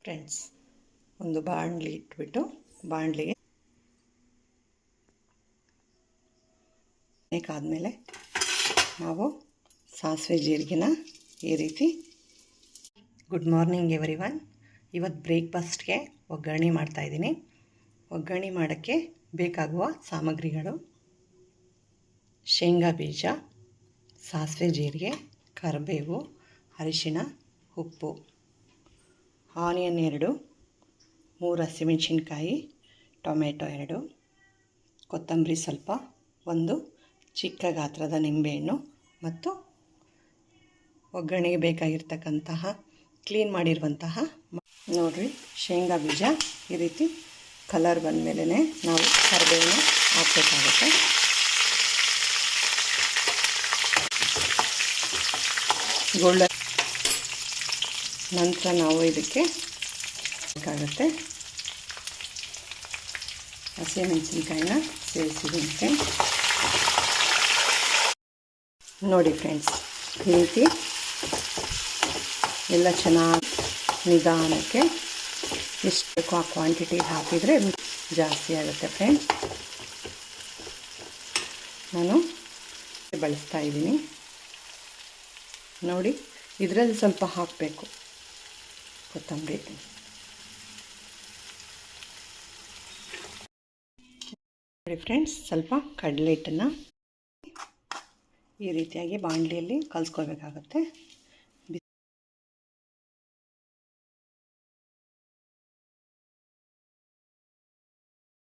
Friends, ಒಂದು ಬಾಣಲಿ ಇಟ್ಬಿಟ್ಟು ಬಾಣಲಿಗೆ ಬೇಕಾದಮೇಲೆ ನಾವು ಸಾಸಿವೆ ಜೀರಿಗೆನ ಈ ರೀತಿ. Good morning everyone. ಇವತ್ತು ಬ್ರೇಕ್ಫಾಸ್ಟ್ಗೆ ಒಗ್ಗರಣೆ ಮಾಡ್ತಾಯಿದ್ದೀನಿ. ಒಗ್ಗರಣೆ ಮಾಡೋಕ್ಕೆ ಬೇಕಾಗುವ ಸಾಮಗ್ರಿಗಳು: ಶೇಂಗಾ ಬೀಜ, ಸಾಸಿವೆ ಜೀರಿಗೆ, ಕರಿಬೇವು, ಅರಿಶಿಣ, ಉಪ್ಪು, ಆನಿಯನ್ 2, 3 ಹಸಿಮೆಣಸಿನ್ಕಾಯಿ, ಟೊಮೆಟೊ 2, ಕೊತ್ತಂಬರಿ ಸ್ವಲ್ಪ, ಒಂದು ಚಿಕ್ಕ ಗಾತ್ರದ ನಿಂಬೆಹಣ್ಣು ಮತ್ತು ಒಗ್ಗರಣೆಗೆ ಬೇಕಾಗಿರ್ತಕ್ಕಂತಹ ಕ್ಲೀನ್ ಮಾಡಿರುವಂತಹ ನೋಡಿರಿ ಶೇಂಗಾ ಬೀಜ. ಈ ರೀತಿ ಕಲರ್ ಬಂದ ಮೇಲೆ ನಾವು ಕರಿಬೇವನ್ನ ಹಾಕಬೇಕಾಗುತ್ತೆ. ನಂತರ ನಾವು ಇದಕ್ಕೆ ಬೇಕಾಗುತ್ತೆ ಹಸಿಮೆಣಸಿನ್ಕಾಯಿನ ಸೇರಿಸಿದಂತೆ. ನೋಡಿ ಫ್ರೆಂಡ್ಸ್, ಈ ರೀತಿ ಎಲ್ಲ ಚೆನ್ನಾಗಿ ನಿಧಾನಕ್ಕೆ ಎಷ್ಟು ಬೇಕೋ ಆ ಕ್ವಾಂಟಿಟಿ ಹಾಕಿದರೆ ಜಾಸ್ತಿ ಆಗುತ್ತೆ ಫ್ರೆಂಡ್ಸ್. ನಾನು ಬಳಸ್ತಾ ಇದ್ದೀನಿ ನೋಡಿ. ಇದರಲ್ಲಿ ಸ್ವಲ್ಪ ಹಾಕಬೇಕು ಕೊತ್ತಂಬರಿ. ನೋಡಿ ಫ್ರೆಂಡ್ಸ್, ಸ್ವಲ್ಪ ಕಡಲೆ ಹಿಟ್ಟನ್ನು ಈ ರೀತಿಯಾಗಿ ಬಾಣಲಿಯಲ್ಲಿ ಕಲಿಸ್ಕೋಬೇಕಾಗುತ್ತೆ.